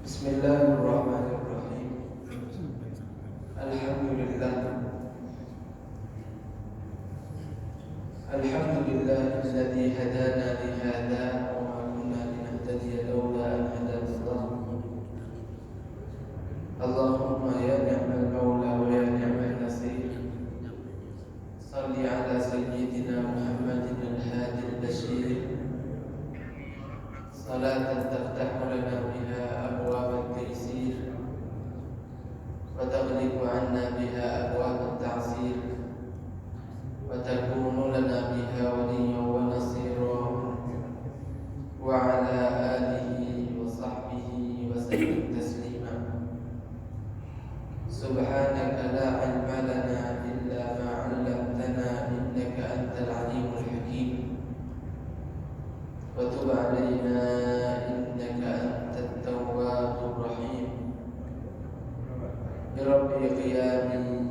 Bismillahirrahmanirrahim. Alhamdulillah. Alhamdulillahilladzi hadana li hadza wa ma kunna linahtadiya lawla an hadana Allah. Allahumma ya ni'mal maula wa ya ni'mal nasir. Shalli ala sayyidina Muhammadin al-hadi al-bashir. Salatan taftahu lana biha abwab at-taysir wa taghliqu 'anna biha abwab at-ta'sir wa takunu lana biha waliyyan wa nasira wa 'ala alihi wa sahbihi wa sallim taslima. Subhanaka la 'ilma lana illa ma 'allamtana innaka antal 'alimul hakim. Wa tub 'alaina innaka antat tawwabur rahim. Bi rabbi qiyami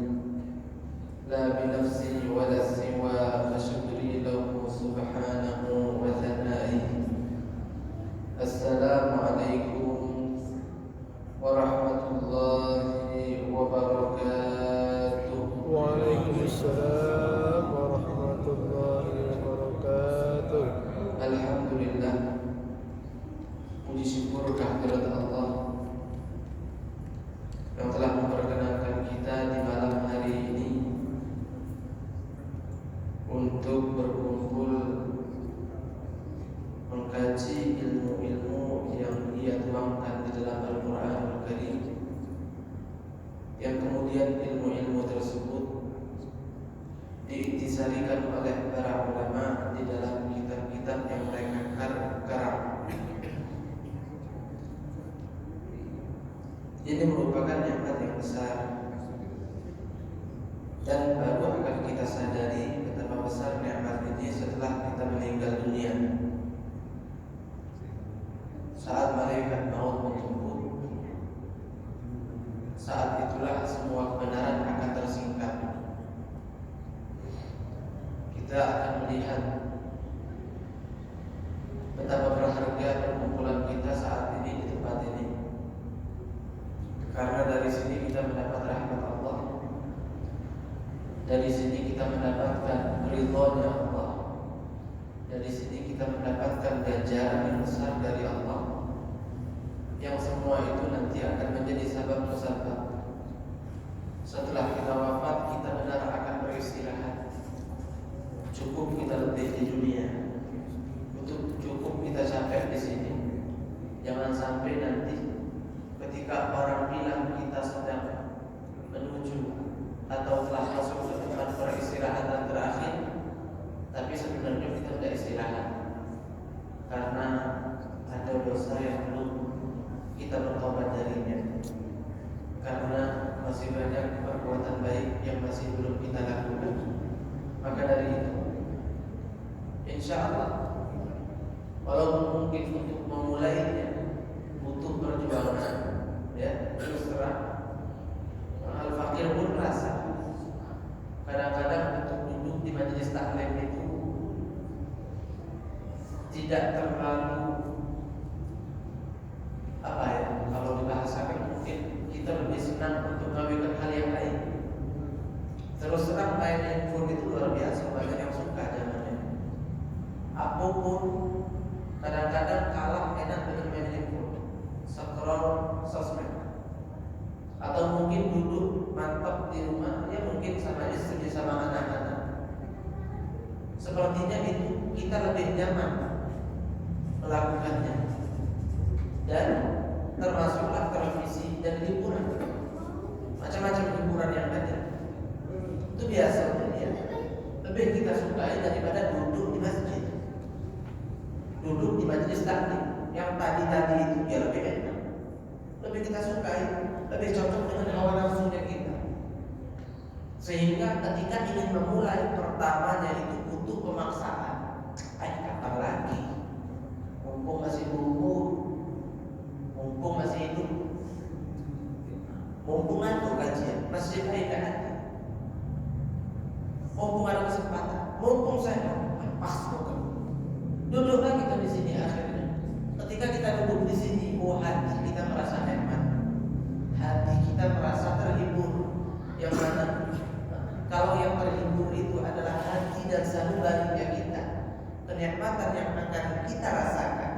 la bi nafsi wa la siwa fa syukri lahu subhanahu wa thana'i. Assalamu alaikum warahmatullahi wabarakatuh. Waalaikumsalam warahmatullahi wabarakatuh. Alhamdulillah, puji syukur kehadirat Allah yang telah memperkenankan kita di malam hari ini untuk berkumpul mengkaji ilmu-ilmu yang Ia tuangkan di dalam Al-Quranul Karim, yang kemudian ilmu-ilmu tersebut diintisarikan oleh para ulama di dalam kitab-kitab yang mereka karang. Ini merupakan nikmat yang besar, dan baru akan kita sadari betapa besar nikmat ini setelah kita meninggal dunia. Saat malaikat maut menjemput, saat itulah semua kebenaran akan tersingkap. Kita akan melihat betapa berharga perkumpulan kita saat ini di tempat ini, karena dari sini kita mendapat rahmat Allah, dari sini kita mendapatkan ridhonya Allah, dari sini kita mendapatkan ganjaran yang besar dari Allah, yang semua itu nanti akan menjadi sabab-musabab. Setelah kita wafat, kita benar akan beristirahat. Cukup kita letih di dunia, cukup kita capek di sini. Jangan sampai nanti ketika orang bilang kita sedang menuju atau telah masuk ke tempat peristirahatan terakhir, tapi sebenarnya kita tidak istirahat karena ada dosa yang belum kita bertobat darinya, karena masih banyak perbuatan baik yang masih belum kita lakukan. Maka dari itu, insya Allah, walaupun mungkin untuk memulainya butuh perjuangan, ya, terus terang. Al-Fakir pun merasa kadang-kadang untuk duduk di majelis taklim itu tidak terlalu kalau dibahasakan mungkin kita lebih senang untuk melakukan hal yang lain. Terus terang main handphone itu luar biasa, banyak yang suka zamannya. Apapun kadang-kadang kalah enak dengan main handphone, scroll sosmed, atau mungkin duduk mantap di rumah, ya mungkin sama istri sama anak-anak. Sepertinya itu kita lebih nyaman melakukannya. Dan termasuklah televisi dan hiburan, macam-macam hiburan yang ada. Itu biasanya ya lebih kita sukai daripada duduk di masjid, duduk di majelis taklim yang tadi itu ya lebih enak, lebih kita sukai, lebih cocok dengan hawa nafsunya kita. Sehingga ketika ingin memulai pertamanya itu butuh pemaksaan. Kapan lagi? Mumpung masih umur, mumpung masih hidup, mumpung ada kajian, masih ada. Mumpung ada kesempatan, mumpung saya pas bukan. Duduklah kita di sini akhirnya. Ketika kita duduk di sini, hati kita merasa nikmat, hati kita merasa terhibur. Yang mana kalau yang terhibur itu adalah hati dan sanubarinya kita, kenikmatan yang akan kita rasakan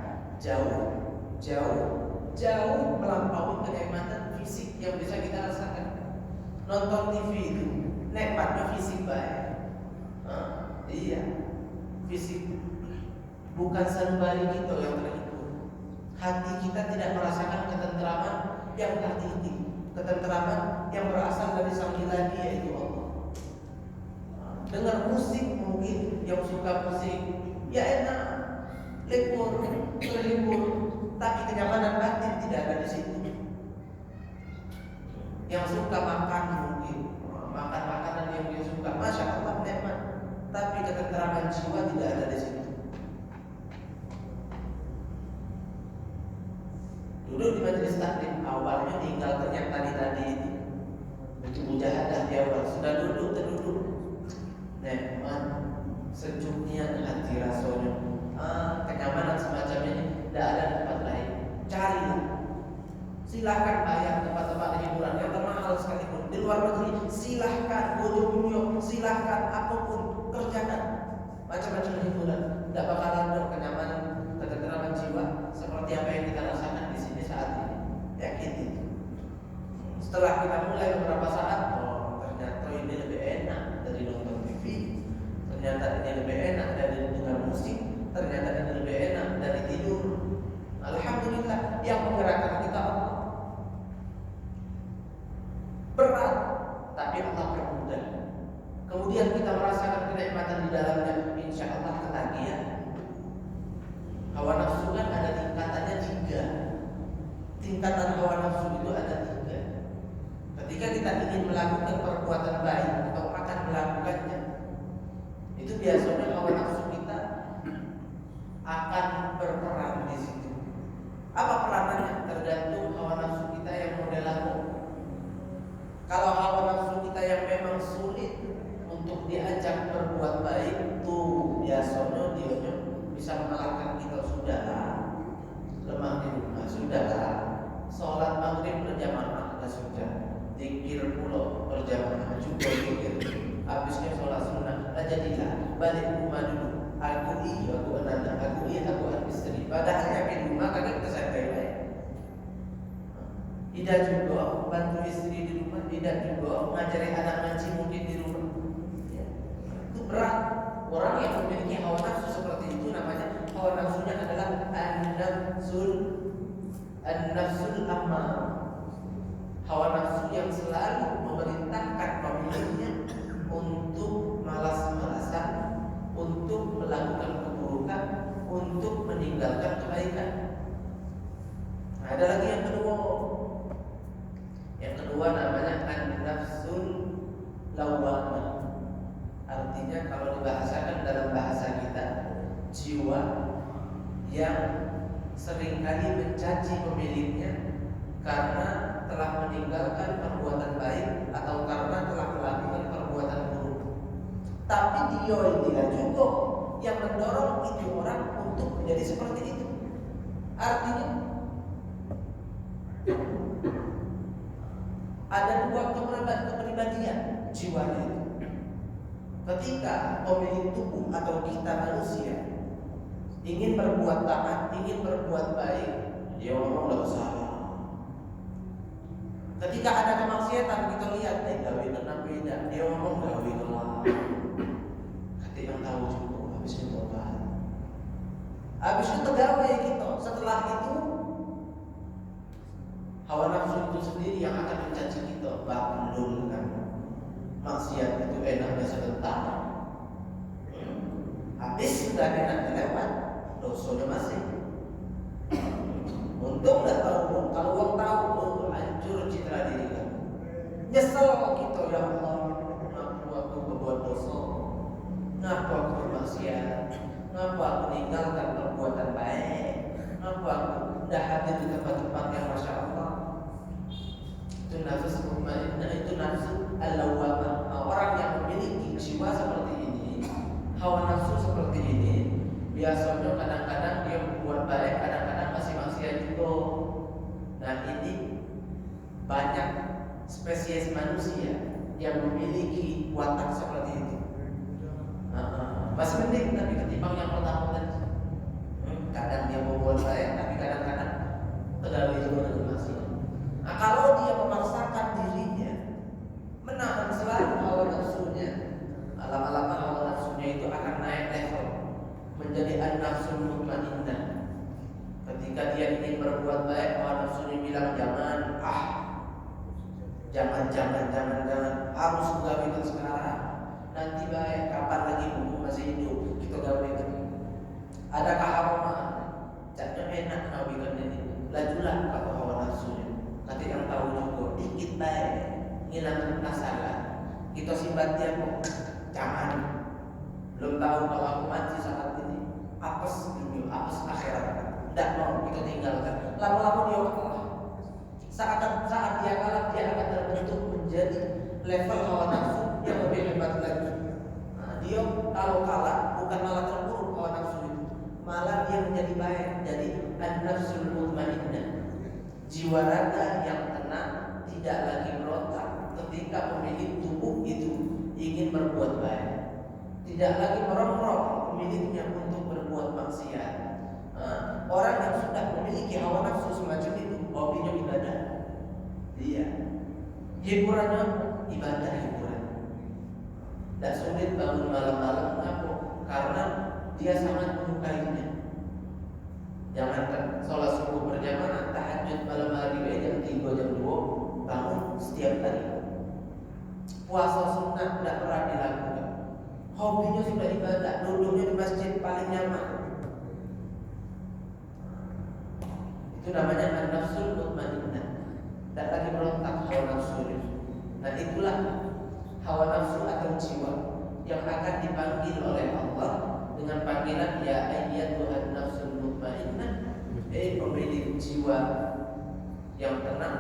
jauh melampaui kenikmatan fisik yang bisa kita rasakan. Nonton TV itu nikmatnya fisik baik, iya fisik, bukan sanubari kita yang terhibur. Hati kita tidak merasakan ketenteraman yang hakiki, ketenteraman yang berasal dari Sang Ilahi yaitu Allah. Dengar musik, mungkin yang suka musik ya enak, libur, terhibur, tapi kenyamanan batin tidak ada di situ. Yang suka makan, mungkin makan makanan yang dia suka, masya Allah nikmat, tapi ketenteraman jiwa tidak ada di situ. Duduk di majelis taklim, awalnya tinggalkan yang tadi itu mujahadah di awal, sudah duduk terduduk, nikmat, sejuknya hati rasanya, kenyamanan semacam ini tidak ada di tempat lain. Carilah, silahkan bayar tempat-tempat hiburan yang termahal sekalipun di luar negeri, silahkan bodoh-bodoh, silahkan apapun kerjakan macam-macam hiburan, tidak bakal ada kenyamanan, ketenteraman jiwa seperti apa yang kita rasakan di sini saat ini. Yakin itu. Setelah kita mulai beberapa saat, ternyata ini lebih enak dari nonton TV, ternyata ini lebih enak dari dengar musik, ternyata ini lebih enak dari tidur. Alhamdulillah, yang menggerakkan kita Allah. Berat, tapi Allah permudah. Kemudian kita merasakan kenikmatan di dalamnya, insya Allah ketagihan. Hawa nafsu kan ada tingkatannya 3. Tingkatan hawa nafsu itu ada 3. Ketika kita ingin melakukan perbuatan baik atau akan melakukannya, itu biasanya hawa nafsu kita akan berperan di situ. Apa peranannya? Tergantung hawa nafsu kita yang model apa. Kalau hawa nafsu kita yang memang sulit untuk diajak berbuat baik, tuh biasanya dia bisa mengalahkan kita. Sudahlah, lemah di rumah, sudahlah, sholat maghrib berjamaah sudah, zikir pulau berjamaah juga zikir, habisnya sholat sunnah, jadilah balik rumah dulu. Aku anak, aku istri. Padahal yang di rumah kan kita santai. Tidak juga bantu istri di rumah, tidak juga ngajari anak ngaji mungkin di rumah. Ya. Itu berat. Orang yang memiliki hawa nafsu seperti itu namanya hawa nafsunya adalah an-nafsul ammar. Hawa nafsu yang selalu memerintahkan pemiliknya untuk malas-malasan, untuk melakukan keburukan, untuk meninggalkan kebaikan. Nah, ada lagi yang kedua. Yang kedua namanya an-nafsul lawwamah. Artinya kalau dibahasakan dalam bahasa kita, jiwa yang seringkali mencaci pemiliknya karena telah meninggalkan perbuatan baik atau karena telah melakukan perbuatan buruk. Tapi dia juga yang mendorong itu orang untuk menjadi seperti itu. Artinya ada 2 kepribadian jiwanya itu. Ketika pemilik tubuh atau kita manusia ingin berbuat taat, ingin berbuat baik, dia ngomong tidak salah. Ketika ada kemaksiatan, kita lihat gawe kenapa tidak, dia ngomong gawe lah. Kata yang tahu juga, habis itu tobat, habis itu gawe gitu. Setelah itu hawa nafsu itu sendiri yang akan mencaci kita, baklul kan. Maksiat itu enaknya sebentar, habis sudah enak lewat, dosanya masih. Untung nggak tahu, kalau orang tahu, hancur citra diri kan. Nyesel kita, ya Allah, ngapa aku berbuat dosa, ngapa aku bermaksiat, ngapa aku meninggalkan perbuatan baik, ngapa aku tidak hadir di tempat-tempat yang masya Allah. Itu nafsu mutmainnah, itu nafsu al-lawwamah. Orang yang memiliki jiwa seperti ini, hawa nafsu seperti ini, biasanya kadang-kadang dia berbuat baik, kadang-kadang masih maksiat juga. Nah ini banyak spesies manusia yang memiliki watak seperti itu. Masih penting tapi ketimbang yang pertama tadi. Kadang dia mau buat baik, tapi kadang-kadang pegawai juga dengan maksiat. Nah kalau dia memaksakan dirinya menahan selalu hawa nafsunya, lama-lama hawa nafsunya itu akan naik level menjadi an-nafsul mutmainnah. Ketika dia ingin berbuat baik, hawa nafsunya bilang jangan, harus gawe sekarang. Nanti baik, kapan lagi buku masih hidup kita gawe itu. Ada keharaman, caknya enak ngawikan ini. Lajulah kata hawa nafsunya. Nanti yang tahu juga dikit baik, ngilangin masalah. Kita simpan dia kok, jangan. Belum tahu kalau aku mati saat ini, apes dunia, apes akhirat. Tidak mau kita tinggalkan. Lama-lama dia kalah. Saat dia kalah, dia akan terbentuk menjadi level hawa nafsu yang lebih hebat lagi. Nah, dia kalau kalah bukan malah terpuruk hawa nafsu itu, malah dia menjadi baik, jadi an-nafsul mutmainnah, jiwa raga yang tenang, tidak lagi berontak ketika pemilik tubuh itu ingin berbuat baik, tidak lagi merongrong pemiliknya untuk berbuat maksiat. Nah, orang yang sudah memiliki hawa nafsu semacam itu, hobinya ibadah, dia hiburannya ibadah hiburan. Tidak sulit bangun malam-malam, kenapa? Karena dia sangat menyukainya. Jangankan sholat subuh berjamaah, tahajud malam hari jam 3 jam 2 bangun setiap hari. Puasa sunnah tidak pernah dilakukan. Hobinya sudah ibadah, duduknya di masjid paling nyaman. Itu namanya an-nafsul mutmainnah. Tidak lagi berontak hawa nafsu. Nah itulah hawa nafsu atau jiwa yang akan dipanggil oleh Allah dengan panggilan ya ayyatuhan nafsul mutmainnah, pemilik jiwa yang tenang,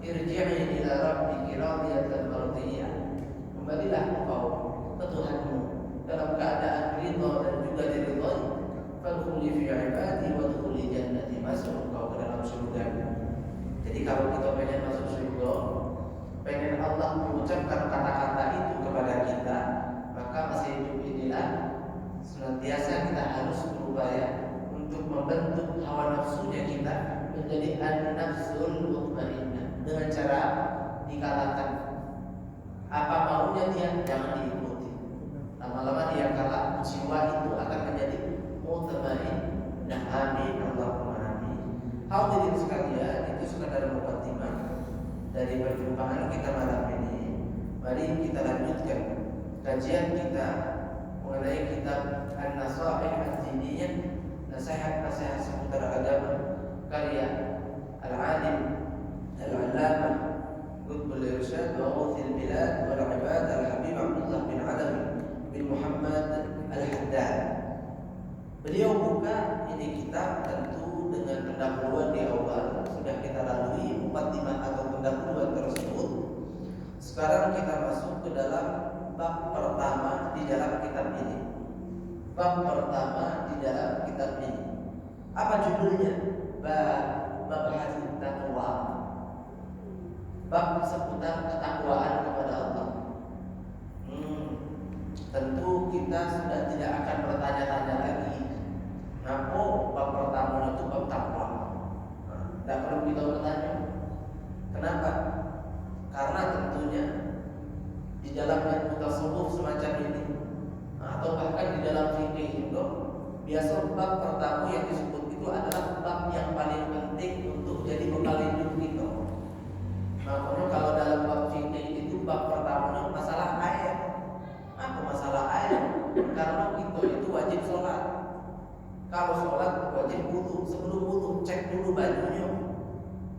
irji'i ila rabbiki radiyatan mardiyah, kembalilah engkau ke Tuhanmu dalam keadaan ridha dan juga diridhai. Fadkhuli fi ibadi wadkhuli jannati, masuk engkau ke dalam surga. Jadi kalau kita pengen masuk surga, pengen Allah mengucapkan kata-kata itu kepada kita, maka masih hidup inilah senantiasa kita harus berupaya untuk membentuk hawa nafsunya kita menjadi an-nafsul mutmainnah. Dengan cara dikatakan apa maunya dia, jangan diikuti. Lama-lama dia kalah, jiwa itu akan menjadi mutmainnah. Amin, Allahumma amin. Hadirin sekalian, itu sekadar mukadimah dari perjumpaan kita malam ini. Mari kita lanjutkan kajian kita mengenai kitab An-Nasaih Ad-Diniyah, nasihat-nasihat seputar agama, karya Al-Alim Al-Allamah Qutbul Irsyad wa Ghawthil Bilad wal Ibad Al-Habib Abdullah bin Alawi bin Muhammad Al-Haddad. Beliau buka ini kitab tentu dengan pendahuluan di awal. Sudah kita lalui mukadimah atau pendahuluan tersebut. Sekarang kita masuk ke dalam bab pertama di dalam kitab ini. Bab pertama di dalam kitab ini. Apa judulnya? Bab mabhasul taqwa. Bab seputar ketakwaan kepada Allah. Tentu kita sudah tidak akan bertanya-tanya lagi. Kenapa bab pertama itu bab takwa? Tidak perlu kita bertanya. Kenapa? Karena tentunya di dalam ilmu tasawuf semacam ini, atau bahkan di dalam fikih itu, biasa bab pertama yang disebut itu adalah bab yang paling penting untuk jadi bekal hidup kita. Makanya kalau dalam bab fikih itu bab pertama masalah air. Apa masalah air? Karena kita itu wajib sholat. Kalau sholat wajib wudu. Sebelum wudu cek dulu bajunya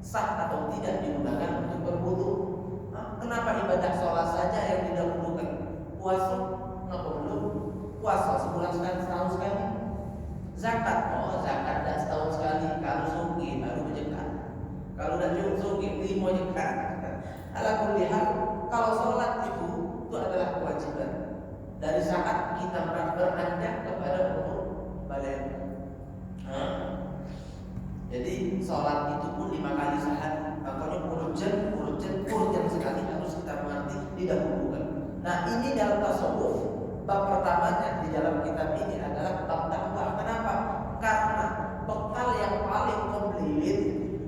sah atau tidak digunakan untuk berwudu. Kenapa ibadah sholat saja yang tidak wudukan? Puasa kenapa belum? Puasa sebulan sekali, setahun sekali. Zakat, zakat dah setahun sekali. Kalau suki baru menjekat. Kalau dah suki 5 jekat. Ala kulli hal, kalau sholat itu adalah kewajiban. Dari saat kita beranjak kepada umur balik. Jadi sholat itu pun 5 kali sehari. urgent sekali harus kita mengerti didahulukan. Nah, ini dalam tasawuf bab pertamanya di dalam kitab ini adalah bab takwa. Kenapa? Karena bekal yang paling komplit,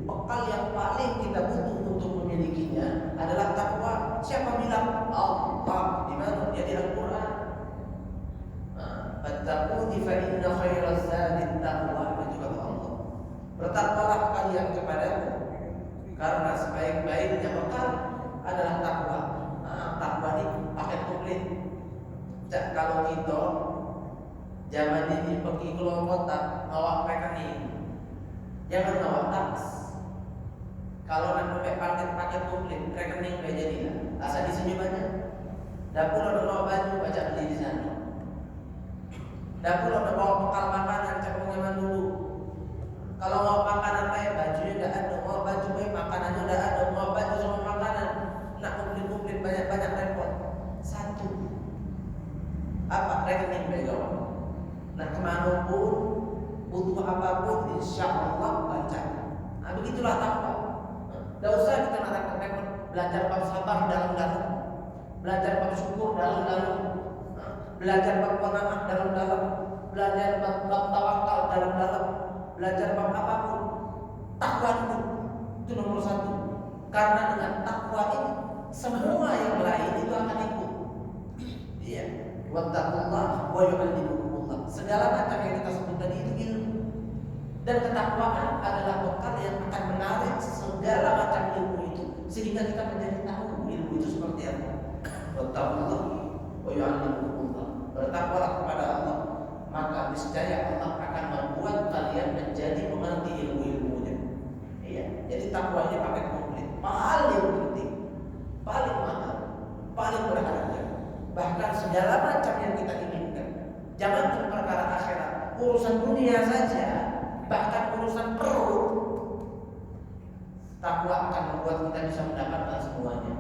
bekal yang paling kita butuh untuk memilikinya adalah takwa. Siapa bilang? Allah. Di mana? Dia di Al-Qur'an. Fattaquni fa inna khairaz zadi taqwa. Itu kata Allah. Bertakwalah kalian kepadaku karena sebaik-baiknya bekal adalah takwa. Takwa ini paket komplit. Kalau kita zaman ini pergi keluar kota bawa rekening, jangan bawa tas. Kalau nak pakai paket komplit rekening udah jadi lah. Asal di sini banyak. Dapur ada bawa baju, baca beli di sana. Dapur ada bawa bekal makanan, cek zaman dulu. Kalau mau makanan baik, bajunya udah ada. Mau baju baik, makanannya udah ada. Mau baju sama makanan, nak komplit banyak repot. Satu, apa rekening pegang. Nah, kemana pun butuh apapun, insya Allah lancar. Nah, begitulah takwa. Tidak usah kita mengatakan repot. Belajar bab sabar dalam-dalam, belajar bab syukur dalam-dalam, belajar bab qanaah dalam-dalam, belajar bab tawakal dalam-dalam, belajar bab apapun. Takwa itu nomor satu. Karena dengan takwa ini semua yang lain itu akan ikut. Iya. Wattaqullah wa yu'allimukumullah. Segala macam yang kita sebut tadi itu ilmu. Dan ketakwaan adalah bekal yang akan menarik segala macam ilmu itu sehingga kita menjadi tahu ilmu itu seperti apa. Wattaqullah wa yu'allimukumullah. Bertakwalah kepada Allah, maka niscaya Allah akan membuat kalian menjadi mengerti ilmu-ilmunya. Iya. Jadi takwa ini paket komplit. Paling penting, paling mahal, paling berharga. Bahkan segala macam yang kita inginkan, jangan perkara akhirat, urusan dunia saja, bahkan urusan perut, takwa akan membuat kita bisa mendapatkan semuanya.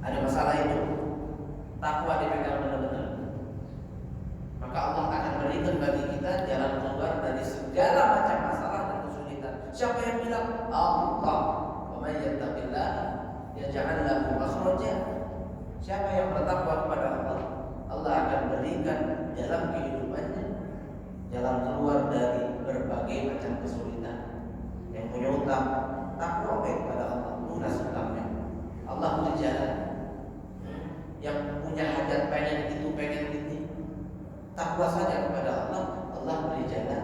Ada masalah itu, takwa dipegang benar-benar, maka Allah akan berikan bagi kita jalan keluar dari segala macam masalah dan kesulitan. Siapa yang bilang? Allah. Wa may yattaqillah yaj'al lahu makhraja. Siapa yang bertakwa kepada Allah, Allah akan berikan jalan kehidupannya, jalan keluar dari berbagai macam kesulitan. Yang punya utang, takwa kepada Allah, lunas utangnya. Allah beri jalan. Yang punya hajat pengen itu, pengen ini, takwa saja kepada Allah, Allah beri jalan.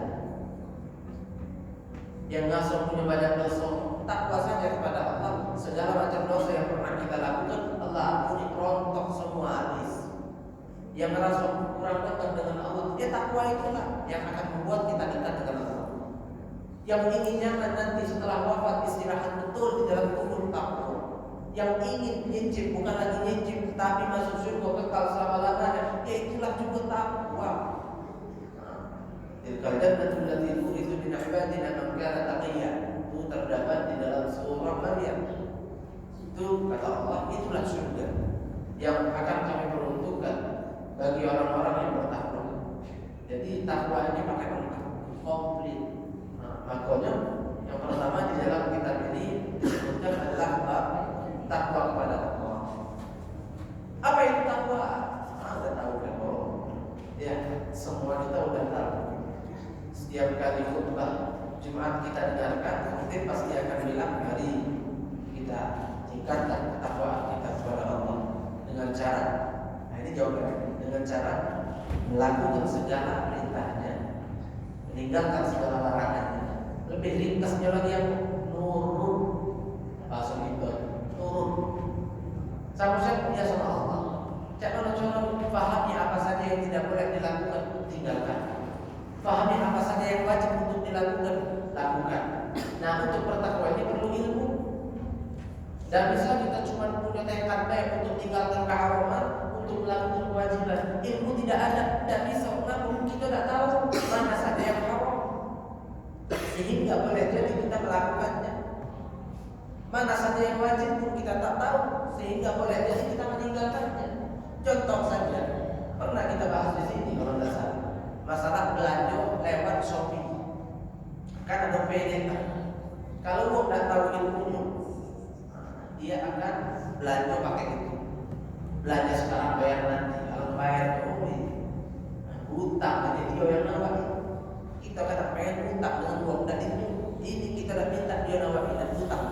Yang langsung punya banyak dosa, takwa saja kepada Allah. Segala macam dosa yang pernah kita lakukan, Allah ampuni, rontok semua habis. Yang merasa kurang dekat dengan Allah, ya takwa itulah yang akan membuat kita dekat dengan Allah. Yang ingin nyaman nanti setelah wafat, istirahat betul di dalam kubur, takwa. Yang ingin nyicip, bukan lagi nyicip, tapi masuk surga kekal selama-lamanya, ya itulah juga takwa. Tilkal jannatul lati nurithu min ibadina man kana taqiyya. Itu terdapat di dalam surah Maryam. Itu kata Allah, itulah surga yang akan kami peruntukkan bagi orang-orang yang bertakwa. Jadi takwa ini pakai lengkap, komplit. Makanya yang pertama di dalam kitab ini disebutkan adalah bab takwa kepada Allah. Apa itu takwa? Anda tahu kan? Ya, semua kita udah tahu. Setiap kali khutbah Jumat kita dengarkan, mungkin pasti akan bilang, mari kita tingkatkan ketakwaan kita kepada Allah dengan cara, nah ini jawabannya, dengan cara melakukan segala perintahnya, meninggalkan segala larangannya. Lebih ringkasnya lagi yang nurut, bahasa kita nurut. Sama-sama punya sama Allah. Jangan coba pahami apa saja yang tidak boleh dilakukan, tinggalkan. Pahami apa saja yang wajib untuk dilakukan, lakukan. Nah, untuk bertakwa ini perlu ilmu. Dan bisa kita cuma punya tekad baik untuk tinggalkan keharaman, untuk melakukan kewajiban. Ilmu tidak ada, tidak bisa. Kenapa? Kita tidak tahu mana saja yang haram, sehingga boleh jadi kita melakukannya. Mana saja yang wajib pun kita tak tahu, sehingga boleh jadi kita meninggalkannya. Contoh saja, pernah kita bahas di sini kalau tidak salah, masalah belanja lewat Shopee. Kan ada payment. Kalau mau tidak tahu ilmunya, belanja pakai itu. Belanja sekarang bayar nanti. Kalau bayar hutang, jadi dia yang nawak. Kita kadang pengen hutang dengan uang dan ini kita dah minta dia nawak dan hutang.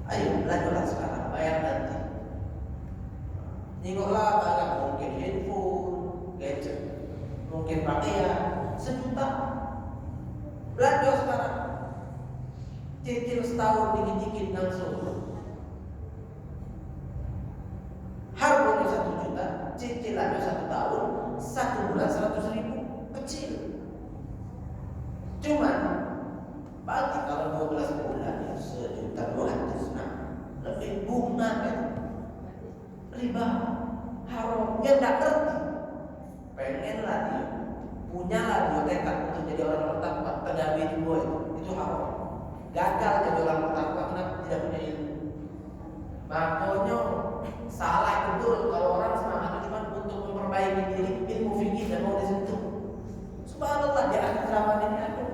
Ayo belanjalah sekarang, bayar nanti. Nengoklah banyak mungkin handphone, gadget, mungkin pakaian, 1 juta. Belanja sekarang, cicil setahun dikit-dikit langsung. Harganya 1 juta, cicilannya 1 tahun, 1 bulan 100.000, kecil. Cuman bagi kalau 12 bulan ya 1.200.000, nah lebih bunga kan, riba, haram. Dia tidak ngerti, pengenlah dia, punyalah dia tekad untuk jadi orang bertakwa. Tadawi dua itu haram. Gagal jadi orang bertakwa kenapa? Tidak punya ilmu. Makanya salah betul kalau orang semangat cuma untuk memperbaiki diri, ilmu fikih dan mau disentuh. Subhanallah di akhir zaman ini ada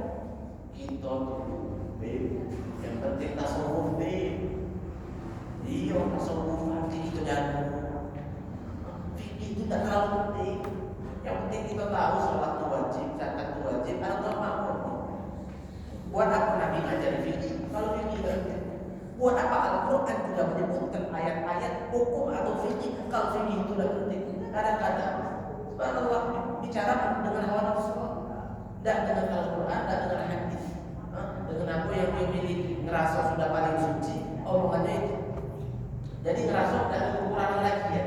kita dulu, yang penting tasawuf, iya tasawuf hati itu jago. Fikih itu tidak terlalu penting. Yang penting kita tahu sholat itu wajib, zakat itu wajib, Allah makmur. Buat apa Nabi ngajarin fikih? Kalau fikih tidak penting. Buat apa Al-Quran tidak menyebutkan ayat-ayat hukum atau fikih kalau fikih itu tidak penting? Kadang-kadang subhanallah bicara dengan hawa nafsu, tidak dengan Al-Quran, tidak dengan hadis, dengan apa yang dia miliki, ngerasa sudah paling suci, omongannya itu. Jadi ngerasa tidak ada kekurangan lagi ya.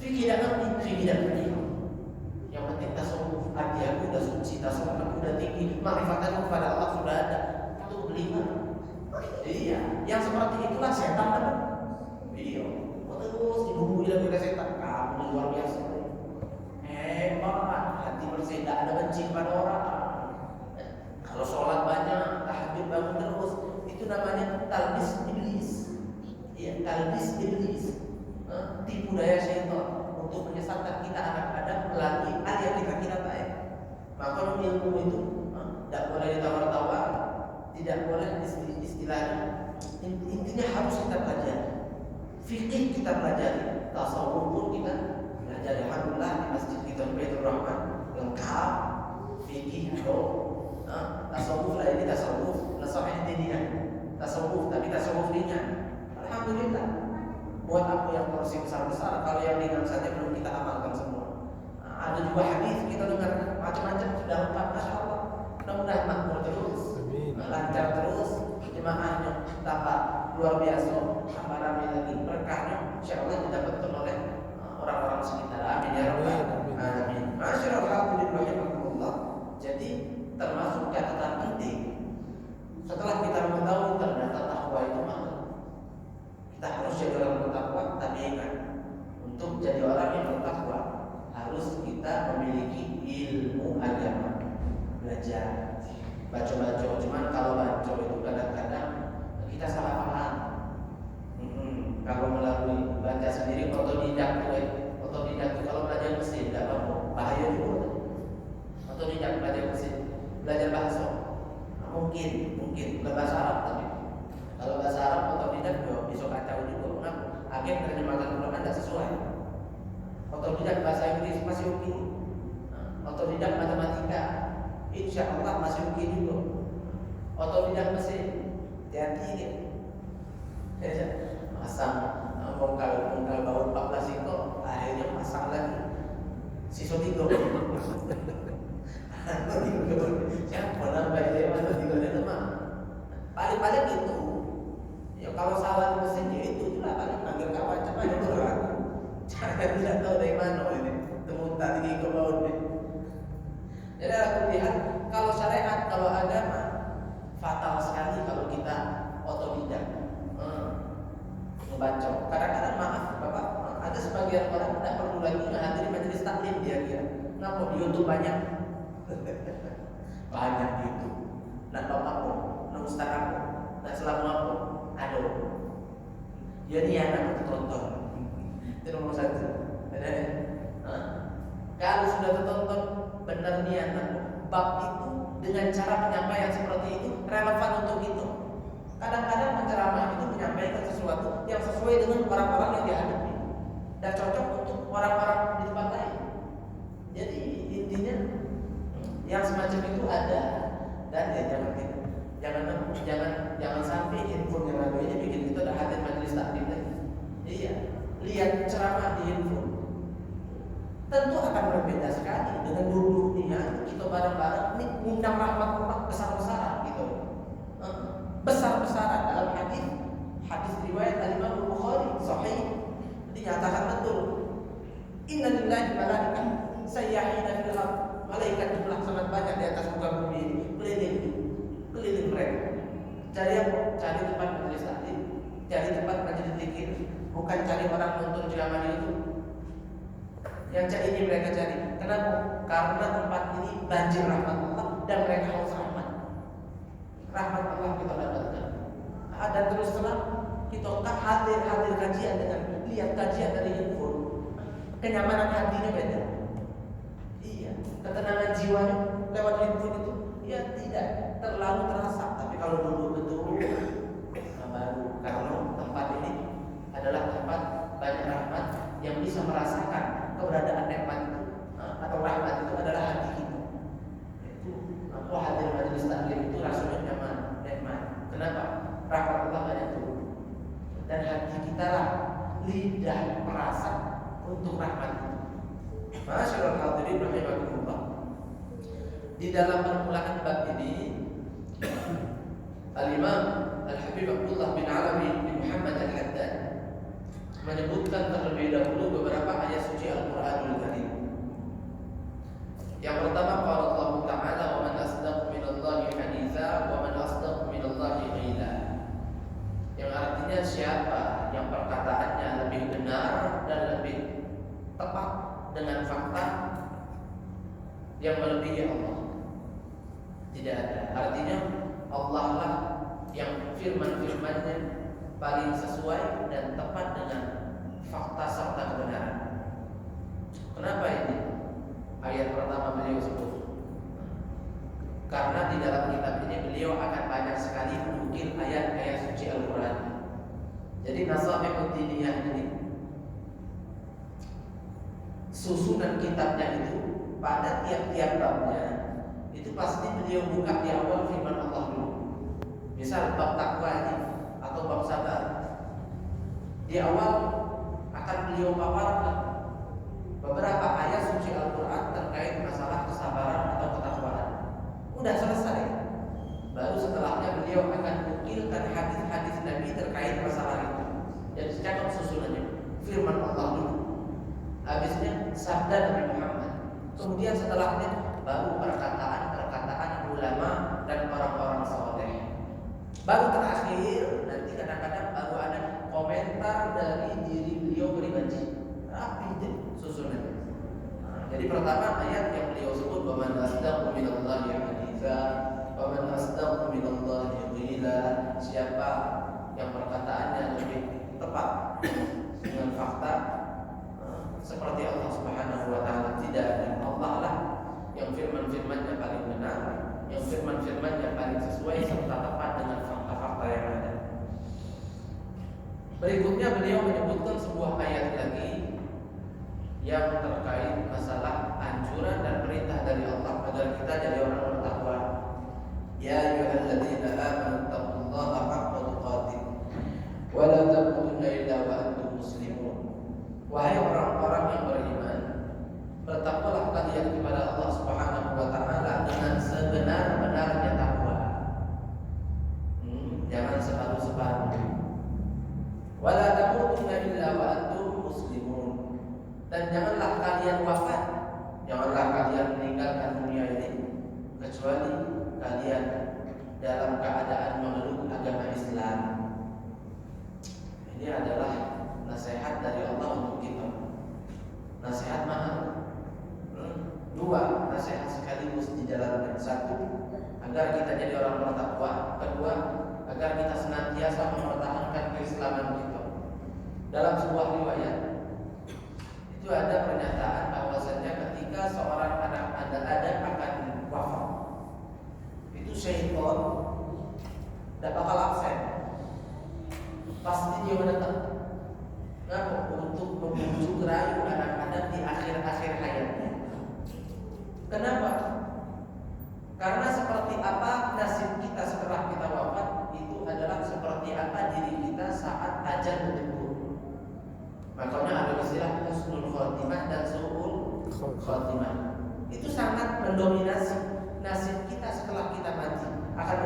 Fikih tidak penting, fikih tidak penting. Yang penting tasawuf, hati aku sudah suci, tasawuf aku sudah tinggi, makrifat aku kepada Allah sudah ada. Itu kelima. Iya, yang seperti itulah setan kan? Iya, terus dihubungi lagi oleh setan. Kamu luar biasa. Hebat, hati bersih, tidak ada benci pada orang. Kalau sholat banyak, tahajud bangun terus, itu namanya talbis iblis. Iya, talbis iblis. Tipu daya syaitan untuk menyesatkan kita anak Adam melalui hal yang kita kira baik. Maka ilmu itu tidak boleh ditawar-tawar, tidak boleh istilahnya. Intinya harus kita pelajari. Fikih kita pelajari, tasawuf pun kita pelajari. Alhamdulillah di masjid kita Baitur Rahman lengkap fikih itu. Tasawuf lah ini tasawuf, nasihat dia. Tasawuf tapi tasawuf ringan. Alhamdulillah. Buat apa yang porsi besar-besar kalau yang ringan saja belum kita amalkan semua. Ada juga hadis kita dengar macam-macam sudah lengkap, masya Allah. Mudah-mudahan makmur terus, lancar terus, jemaahnya tambah luar biasa, tambah ramai lagi berkahnya, insya Allah didapatkan oleh orang-orang sekitar. Amin ya rabbal alamin. Masyaallah. Jadi termasuk catatan penting. Setelah kita mengetahui ternyata takwa itu mahal, kita harus jadi orang bertakwa. Tapi ingat, untuk jadi orang yang bertakwa harus kita memiliki ilmu agama, belajar, baca-baca. Cuman kalau baca itu kadang-kadang kita salah paham. Kalau melalui baca sendiri otodidak itu kalau belajar mesin tidak apa bahaya juga. Otodidak belajar mesin, belajar bahasa mungkin bahasa Arab, tapi kalau bahasa Arab otodidak bisa kacau juga. Kenapa? Agen terjemahkan Quran tidak sesuai. Otodidak bahasa Inggris masih oke. Otodidak matematika insya Allah masih oke juga. Otodidak mesin hati-hati ya. Masang bongkal baut 14 itu akhirnya pasang lagi sisa 3. Siapa nambah dia mana 3 dia mah paling itu ya. Kalau salah mesin ya itu lah paling panggil kawan cepat aja orang. Jangan tidak tahu dari mana ini temu tadi ke baut ini. Jadi aku lihat kalau syariat, kalau agama fatal sekali kalau kita otodidak membaca. Kadang-kadang maaf Bapak, ada sebagian orang tidak perlu lagi menghadiri majelis taklim dia kira. Kenapa di YouTube banyak? Banyak di YouTube. Nak tahu apa? Nak ustaz apa? Nak selama apa? Ada. Jadi anak itu tonton. Itu nomor 1. Ada. Kalau sudah tertonton benar niat bab itu dengan cara penyampaian seperti itu relevan untuk itu. Kadang-kadang penceramah itu menyampaikan sesuatu yang sesuai dengan orang-orang yang dihadapi dan cocok untuk orang-orang di tempat lain. Jadi intinya yang semacam itu ada, dan ya jangan sampai handphone yang lagu ini bikin itu ada hadir majelis taklim lagi. Iya, lihat ceramah di handphone tentu akan berbeda sekali dengan duduknya kita bareng-bareng ini undang rahmat Allah besar-besaran gitu. Besar-besaran dalam hadis riwayat Imam Bukhari sahih dinyatakan betul. Inna lillahi malaikatan sayyahina fil ardh. Malaikat jumlah sangat banyak di atas muka bumi ini keliling mereka. Cari apa? Cari tempat majelis taklim, cari tempat majelis zikir, bukan cari orang nonton ceramah itu. Yang cari ini mereka cari. Kenapa? Karena tempat ini banjir rahmat Allah dan mereka haus rahmat. Rahmat Allah kita dapatkan. Dan terus terang kita hadir kajian dengan lihat kajian dari handphone, kenyamanan hatinya beda. Iya, ketenangan jiwanya lewat handphone itu ya tidak terlalu terasa. Tapi kalau dulu betul baru, karena tempat ini adalah tempat banyak rahmat yang bisa merasakan keberadaan nikmat itu atau rahmat itu adalah hati kita. Itu aku hadir majelis taklim itu rasanya nyaman, nikmat. Kenapa? Rahmat Allah banyak turun dan hati kita lah lidah merasa untuk rahmat itu. Masyaallah hadirin rahimakumullah. Di dalam permulaan bab ini Al-Imam Al-Habib Abdullah bin Alawi bin Muhammad Al-Haddad menyebutkan terlebih dahulu beberapa ayat suci Al-Qur'anul Karim. Yang pertama qala Allah Ta'ala wa man asdaqu minallahi haditsa wa man asdaqu minallahi qila. Yang artinya siapa yang perkataannya lebih benar dan lebih tepat dengan fakta yang melebihi Allah. Tidak ada. Artinya Allah lah yang firman-firmannya paling sesuai dan tepat dengan fakta serta kebenaran. Kenapa ini? Ayat pertama beliau sebut. Karena di dalam kitab ini beliau akan banyak sekali menukil ayat-ayat suci Al-Quran. Jadi Nasaihud Diniyah ini susunan kitabnya itu pada tiap-tiap babnya itu pasti beliau buka di awal firman Allah dulu. Misal bab takwa ini atau bab sabar, di awal akan beliau paparkan beberapa ayat suci Al-Quran terkait masalah kesabaran atau ketakwaan. Udah selesai. Baru setelahnya beliau akan nukilkan hadis-hadis Nabi terkait masalah itu. Jadi cakap susunannya firman Allah dulu, habisnya sabda Nabi Muhammad, kemudian setelahnya baru perkataan ulama dan orang-orang saleh. Baru terakhir nanti kadang-kadang baru ada komentar dari diri beliau pribadi. Rapi deh susunannya. Jadi pertama ayat yang beliau sebut wa man asdaqu minallahi haditsa wa man asdaqu minallahi qila. Siapa yang perkataannya lebih tepat dengan fakta seperti Allah Subhanahu wa taala. Tidak ada. Allah lah yang firman-firmannya paling benar, yang firman-firmannya paling sesuai serta tepat dengan fakta-fakta yang ada. Berikutnya beliau menyebutkan sebuah ayat lagi yang terkait masalah anjuran dan perintah dari Allah agar kita jadi orang bertakwa. Ya ayyuhalladzina amanu taqullaha haqqa tuqatih wa la tamutunna illa wa antum muslimun. Wahai orang-orang yang beriman, bertakwalah kalian kepada Allah Subhanahu wa taala dengan sebenar-benarnya takwa. Jangan separuh-separuh. Wa la tamutunna illa wa antum muslimun. Dan janganlah kalian wafat, janganlah kalian meninggalkan dunia ini kecuali kalian dalam keadaan memeluk agama Islam. Ini adalah nasihat dari Allah untuk kita. Nasihat mahal. Dua nasihat sekaligus dijalankan. Satu, agar kita jadi orang bertakwa. Kedua, agar kita senantiasa mempertahankan keislaman kita. Dalam sebuah riwayat itu ada pernyataan bahwasanya ketika seorang anak ada akan wafat, itu syaitan tidak bakal absen.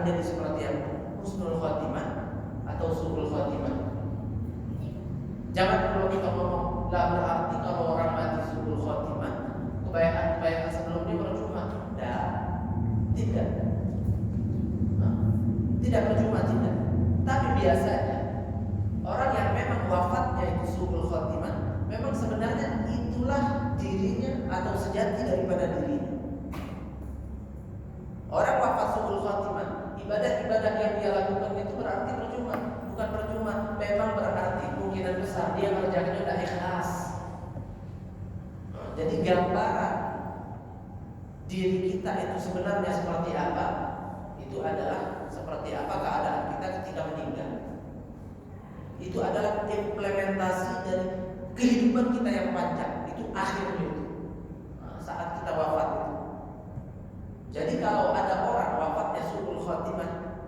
menjadi seperti yang husnul khotimah atau su'ul khotimah. Jangan kalau kita ngomong lah berarti kalau orang mati su'ul khotimah, kebaikan sebelumnya percuma. Tidak. Tidak percuma, tidak. Tapi biasanya orang yang memang wafatnya itu su'ul khotimah, memang sebenarnya itulah dirinya atau sejati daripada dirinya. Orang wafat su'ul khotimah, ibadah-ibadah yang dia lakukan itu berarti percuma. Bukan percuma, memang berarti kemungkinan besar dia mengerjakannya tidak ikhlas. Jadi gambaran diri kita itu sebenarnya seperti apa, itu adalah seperti apa keadaan kita ketika meninggal. Itu adalah implementasi dari kehidupan kita yang panjang. Itu akhirnya itu saat kita wafat itu. Jadi kalau ada orang wafatnya su'ul khotimah,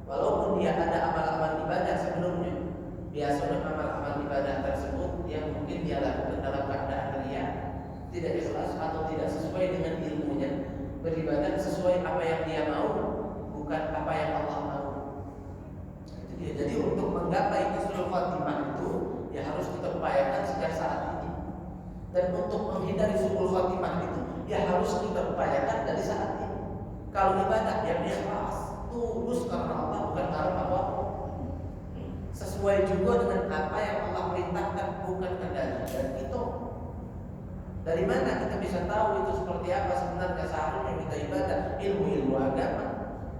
walaupun dia ada amal-amal ibadah sebelumnya, biasanya amal-amal ibadah tersebut yang mungkin dia lakukan dalam keadaan riya, tidak ikhlas atau tidak sesuai dengan ilmunya, beribadah sesuai apa yang dia mau, bukan apa yang Allah mau. Itu dia. Jadi untuk menggapai husnul khotimah itu ya harus kita upayakan sejak saat ini. Dan untuk menghindari su'ul khotimah itu ya harus kita upayakan dari saat ini. Kalau ibadah yang ikhlas, tulus karena Allah, bukan karena apa, sesuai juga dengan apa yang Allah perintahkan, bukan kendali. Dan itu dari mana kita bisa tahu itu seperti apa sebenarnya seharusnya kita ibadah? Ilmu agama,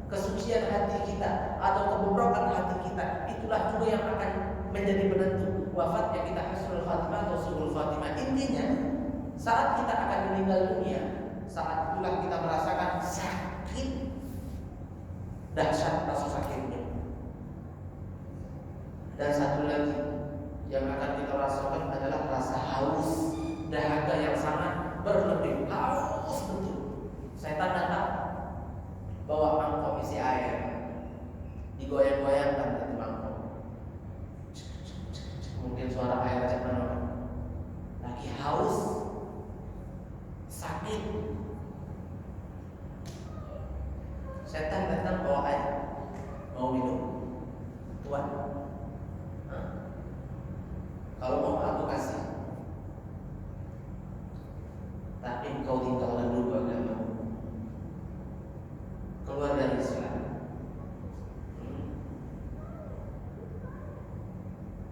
kesucian hati kita atau kebobrokan hati kita, itulah juga yang akan menjadi penentu wafatnya kita husnul khotimah atau su'ul khotimah. Intinya saat kita akan meninggal dunia, saat itulah kita merasakan sakit, dahsyat rasa sakitnya. Dan satu lagi yang akan kita rasakan adalah rasa haus, dahaga yang sangat berlebih, haus betul. Setan datang bawa mangkok isi air, digoyang-goyangkan dari mangkok. Mungkin suara air aja mana? Lagi haus, sakit. Setan datang bawa air, mau minum, Tuhan. Kalau mau aku kasih, tapi engkau tinggalkan dulu agama, keluar dari Islam,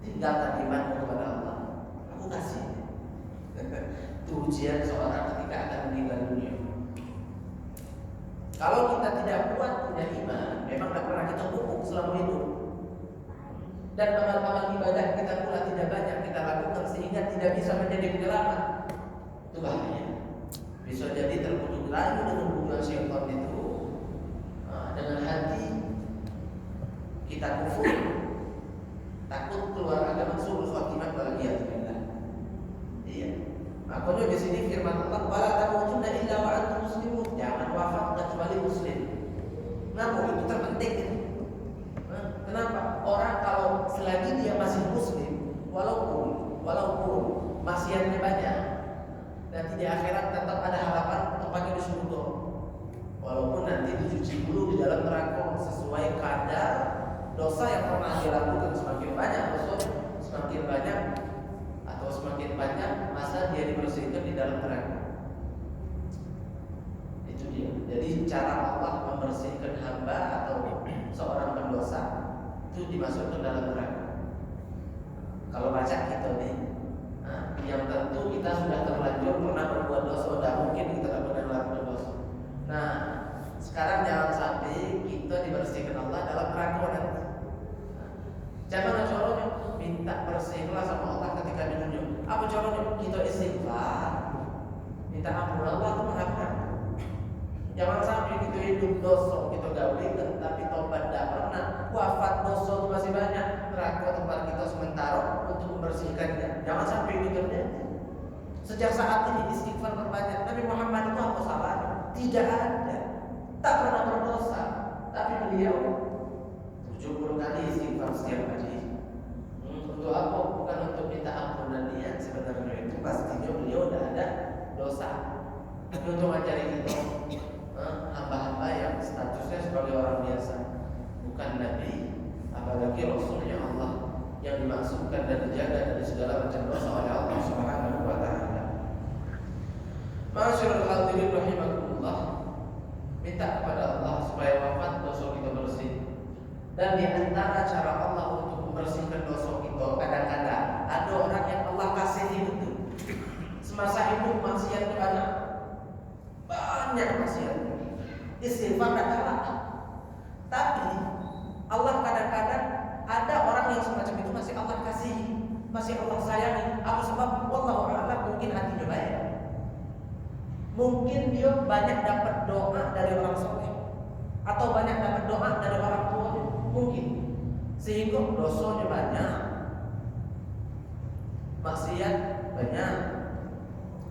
tinggalkan imanmu kepada Allah, aku kasih. Itu ujian seorang ketika akan meninggal dunia. Kalau kita tidak kuat punya iman, memang tidak pernah kita pupuk selama hidup. Dan amal-amal ibadah kita pula tidak banyak kita lakukan sehingga tidak bisa menjadi penyelamat. Itu bahaya. Bisa jadi terbujuk lagi dengan bujuan syaitan itu. Dengan hati kita kufur, takut keluar agama su'ul khotimah waliyadzubillah. Iya. Makanya di sini firman Allah, "Wala tamutunna illa wa antum muslimun." Jangan wafat kecuali muslim. Namun itu terpenting itu. Kenapa? Orang kalau selagi dia masih muslim, walaupun maksiatnya banyak, nanti di akhirat tetap ada harapan tempatnya di surga. Walaupun nanti dicuci dulu di dalam neraka sesuai kadar dosa yang pernah dia lakukan. Semakin banyak dosa, semakin banyak atau semakin banyak masa dia dibersihkan di dalam neraka. Itu dia. Jadi cara Allah membersihkan hamba atau seorang pendosa itu dimasukkan dalam neraka. Kalau baca kita nih, yang tentu kita sudah terlanjur pernah berbuat dosa, tidak mungkin kita tidak pernah melakukan dosa. Nah, sekarang jangan sampai kita dibersihkan Allah dalam neraka nanti. Jangan caranya minta bersihlah sama Allah ketika di dunia. Apa caranya? Kita istighfar, minta ampun Allah itu mengampuni. Jangan sampai kita hidup dosa kita gaulkan tapi tobat tidak pernah, wafat dosa itu masih banyak, neraka tempat kita sementara untuk membersihkannya. Jangan sampai itu terjadi. Sejak saat ini istighfar berbanyak. Nabi Muhammad itu apa salahnya? Tidak ada, tak pernah berdosa, tapi beliau 70 kali istighfar setiap hari. Untuk apa? Bukan untuk minta ampunan dia. Sebenarnya itu pastinya beliau tidak ada dosa. Tapi untuk mengajari kita hamba-hamba yang statusnya sebagai orang biasa. dihindarkan dan dijaga dari segala macam dosa oleh Allah Subhanahu wa taala. Ma'asyiral hadirin rahimakumullah, minta kepada Allah supaya wafat dosa kita bersih. Dan di antara cara Allah untuk membersihkan dosa kita, kadang-kadang ada orang yang Allah kasihi betul. Semasa hidup maksiatnya banyak maksiatnya. Istighfar tak kalah. Tapi Allah kadang-kadang ada orang yang semacam itu masih Allah kasihi, masih Allah sayangi. Apa sebab? Wallahu a'lam, mungkin hatinya baik. Mungkin dia banyak dapat doa dari orang soleh, atau banyak dapat doa dari orang tua, mungkin. Sehingga dosanya banyak, maksiat banyak,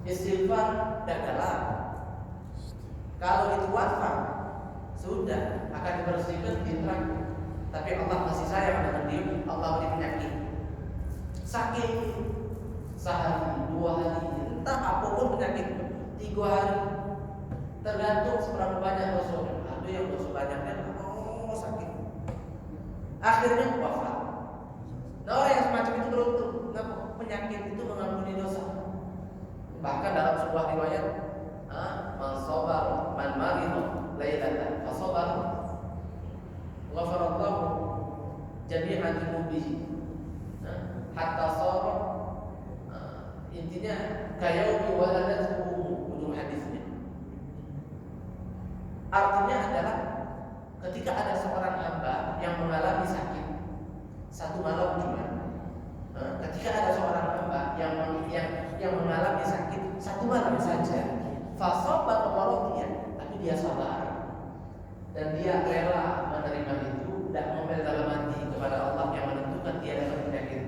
istighfar dan kalah. Kalau itu wafat, sudah akan dibersihkan di neraka. Tapi Allah masih sayang dengan dia. Allah beri penyakit, sakit sehari, 2 hari, entah apapun penyakit, 3 hari, tergantung seberapa banyak dosanya. Ada yang dosa banyaknya, sakit, akhirnya wafat. Nah, orang yang semacam itu beruntung, penyakit itu mengampuni dosa. Bahkan dalam sebuah riwayat, man sabar man maridu lailatan fa sabar ghafarallahu jami'an dhunubihi hatta sara, intinya kayaumi waladat ujung hadisnya. Artinya adalah ketika ada seorang hamba yang mengalami sakit satu malam cuma, ketika ada seorang hamba yang mengalami sakit satu malam saja, fasobat warotiya, tapi dia sabar dan dia rela menerima itu, tidak ngomel dalam hati kepada Allah yang menentukan dia dapat penyakit,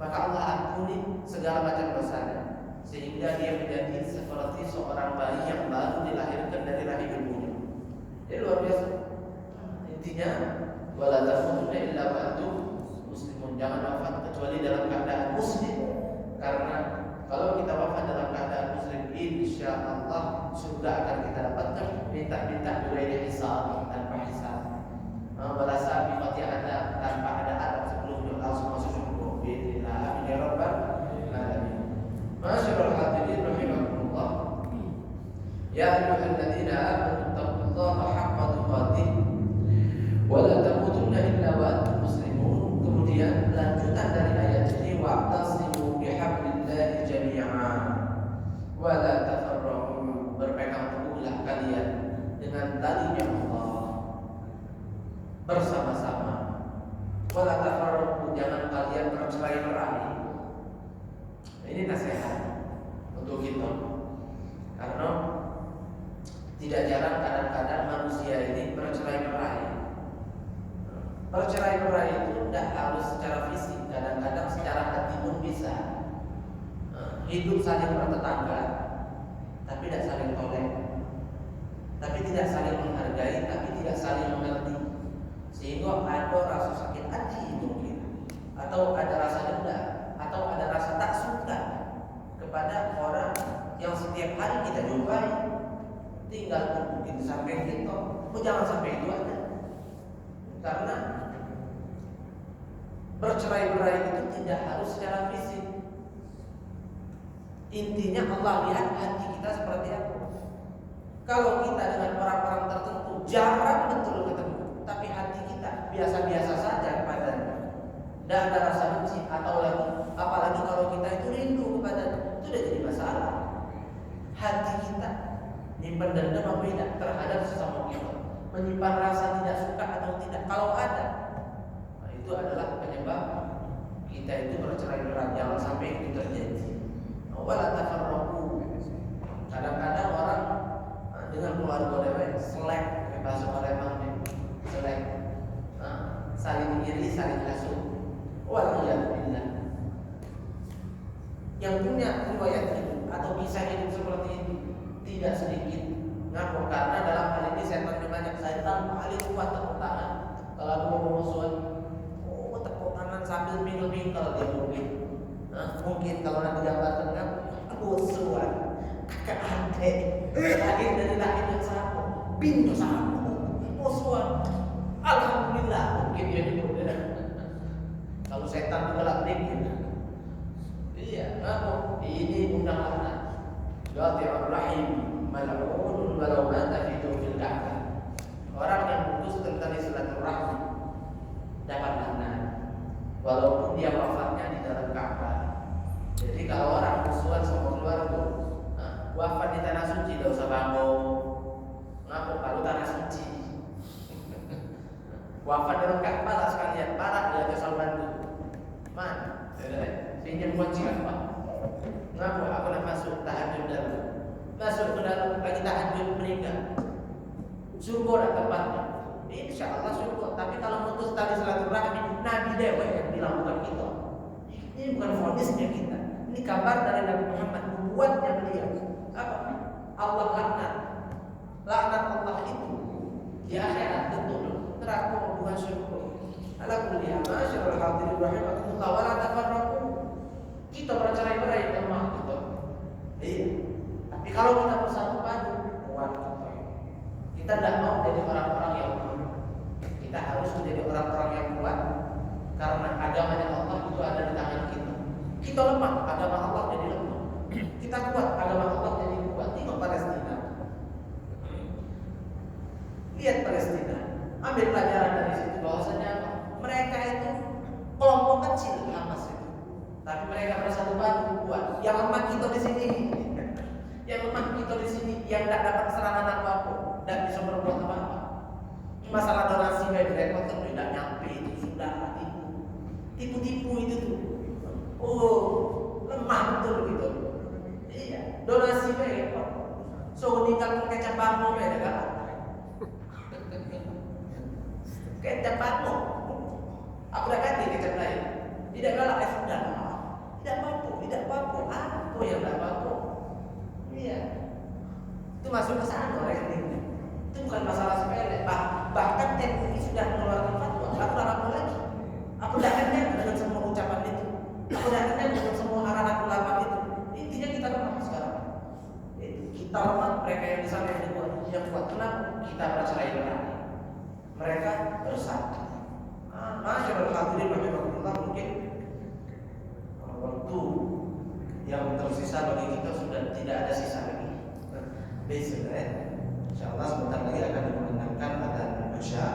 maka Allah ampuni segala macam dosanya, sehingga dia menjadi seperti seorang bayi yang baru dilahirkan dari rahim ibunya. Jadi luar biasa. Intinya, wala tamutunna illa wa antum muslimun, jangan wafat kecuali dalam keadaan muslim. Karena kalau kita wafat dalam keadaan muslim, insyaallah surga akan kita dapatkan. Minta bighairi hisab, tanpa hisab. Wala sabiqati ada, tanpa ada adab sebelumnya, langsung masuk surga. Bismillah, amin ya rabbal alamin. Masyaallah hadirin rahimakumullah. Ya ayyuhalladzina amanu taqullaha haqqa tuqatih wa la tamutunna illa wa antum muslimun. Kemudian lanjutan dari ayat ini, wa'tasimu bihablillahi jami'an wa la tafarraqu, berpegang teguhlah kalian dengan talinya Allah bersama-sama. Wa la tafarraqu, jangan kalian bercerai-berai. Ini nasihat untuk kita, karena tidak jarang kadang-kadang manusia ini bercerai-berai. Bercerai-berai itu tidak harus secara fisik, kadang-kadang secara hati pun bisa. Hidup saling bertetangga, tapi tidak saling tolek, tapi tidak saling menghargai, tapi tidak saling mengerti, sehingga ada rasa sakit hati mungkin, atau ada rasa dendam, atau ada rasa tak suka kepada orang yang setiap hari kita jumpai, tinggal mungkin sampai kita, jangan sampai itu aja. Karena bercerai-berai itu tidak harus secara fisik. Intinya Allah lihat hati kita seperti apa. Kalau kita dengan orang-orang tertentu jarang betul ketemu, tapi hati kita biasa-biasa saja padanya, tidak ada rasa benci, atau apalagi kalau kita itu rindu kepadanya, itu sudah jadi masalah. Hati kita menyimpan dendam apa tidak terhadap sesama kita, menyimpan rasa tidak suka atau tidak, kalau ada, nah, itu adalah penyebab kita itu bercerai-berai. Jangan sampai itu terjadi. Wala tafarraqu. Kadang-kadang orang dengan keluarga dewek selek, bahasa Palembang nih, selek, saling iri, saling hasut. Waliyadzubillah. Yang punya riwayat itu atau kisah hidup seperti ini tidak sedikit ngaku, karena dalam hal ini setan banyak. Setan paling kuat tepuk tangan. Kalau ada musuhan, tepuk tangan sambil mingkel-mingkel dia mungkin. Mungkin kalau nanti gambarkan ngaku, musuhan, kakak adik, lahir dari lahir yang sama, pintu sama, musuhan. Alhamdulillah, mungkin dia juga. Kalau setan itu galak dikit. Iya, ngaku ini undang laknat. Qati'ur rahim mal'un walau mata fi jawfil ka'bah. Orang yang putus tentang silaturahmi dapat laknat walaupun dia wafatnya di dalam Ka'bah. Jadi kalau orang musuhan sama keluarga, wafat di tanah suci tidak usah bangun. Ngaku kalau tanah suci. Wafat di dalam Ka'bah lah sekalian, parah dia kesal bantu. Man, pinjam kunci apa? Ngaku aku nak masuk tahajud dalam. Masuk ke dalam lagi tahajud meninggal. Surga dan tempatnya. Insya Allah surga. Tapi kalau putus tali silaturahmi, Nabi dewa yang bilang bukan kita. Ini bukan fonisnya kita. Ini kabar dari Nabi Muhammad, membuatnya beliau. Apa? Allah laknat. Laknat Allah itu di akhirat tentu neraka bukan surga. Ala kulli hal, masyaallah hadirin rahimakumullah wa la tafarraqu. Kita bercerai-berai teman gitu. Iya. Tapi kalau kita bersatu padu, kuat kita. Kita tidak mau jadi orang-orang yang lemah. Kita harus menjadi orang-orang yang kuat karena agamanya Allah itu ada di tangan kita. Kita lemah, agama Allah jadi lemah. Kita kuat, agama Allah jadi kuat. Tengok Palestina. Lihat Palestina. Ambil pelajaran dari situ bahwasanya mereka itu kelompok kecil Hamas itu. Tapi mereka bersatu padu kuat. Yang lemah kita di sini. Yang lemah kita di sini yang tidak dapat serangan apapun dan bisa berbuat apa-apa. Masalah donasi baik repot kan tidak nyampe itu sudah tipu-tipu itu tuh. Oh, lemah betul gitu. Iya, donasi baik repot. So tinggal kecap bambu baik kan. Kecap bambu. Aku dah ganti kecap lain. Tidak galak sudah. Tidak apa-apa. Apa yang tidak apa-apa? Iya. Itu masuk ke sana rekeningnya. Itu bukan masalah sepele. Bahkan MUI sudah mengeluarkan fatwa. Aku larang lagi. Aku tidak kenal dengan semua ucapan itu. Aku tidak kenal dengan semua arahan ulama itu. Intinya kita lemah sekarang. Kita lemah. Mereka yang di sana yang kuat. Kenapa? Kita bercerai-berai. Mereka bersatu. Masyaallah hadirin rahimakumullah, mungkin waktu yang tersisa bagi kita sudah tidak ada sisa lagi. Besok insyaallah sebentar lagi akan dikumandangkan adzan Isya.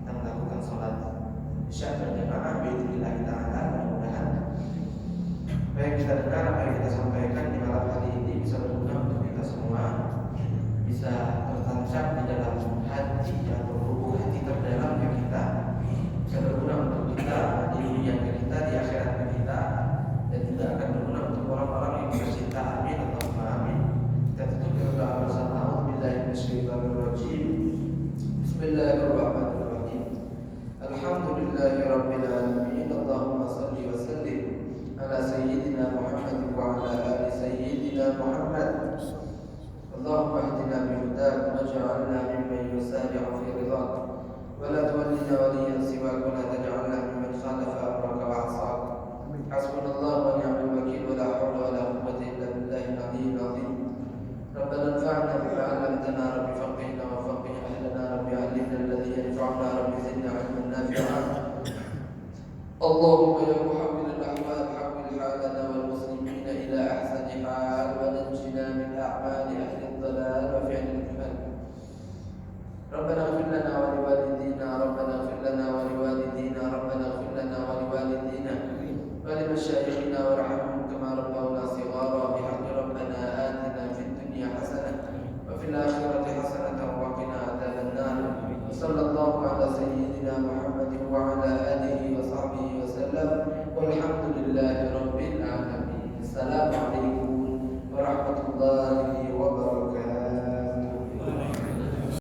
Kita melakukan sholat Isya berjamaah biidznillah taala. Mudah-mudahan apa yang kita dengar, apa yang kita sampaikan di malam hari ini bisa berguna untuk kita semua, bisa tertancap di dalam hati atau lubuk hati terdalamnya kita, bisa berguna untuk kita di dunia kita, di akhirat kita, dan juga akan berguna untuk orang-orang yang bercinta. Amin Allahumma amin. Kita tutup dengan doa bersama. A'udzubillahi minasyaitonirrajim. Bismillahirrahmanirrahim. Alhamdulillahirabbil alamin. Allahumma shalli wa sallim ala sayyidina Muhammad wa ala ali sayyidina Muhammad. Allahumma ihdina bihudak waj'alna mimman yusari'u fi ridhak wa la tuwallina waliyyan siwak wa la taj'alna mimman khalafa amraka wa 'asak. Hasbunallahu wa ni'mal wakeel wa la hawla wa la quwwata illa billahil 'aliyyil 'azim. Rabbana anfa'na bima 'allamtana rabbi faqihna wa faqih ahlana rabbi 'allimna alladhi yanfa'una rabbi zidna 'ilman nafi'an. Allahumma ya muhawwil al-ahwal hawwil halana wal muslimina ila ahsani hal wa najjina min a'mali ahli ad-dhalal wa fi'li al-juhal. Rabbana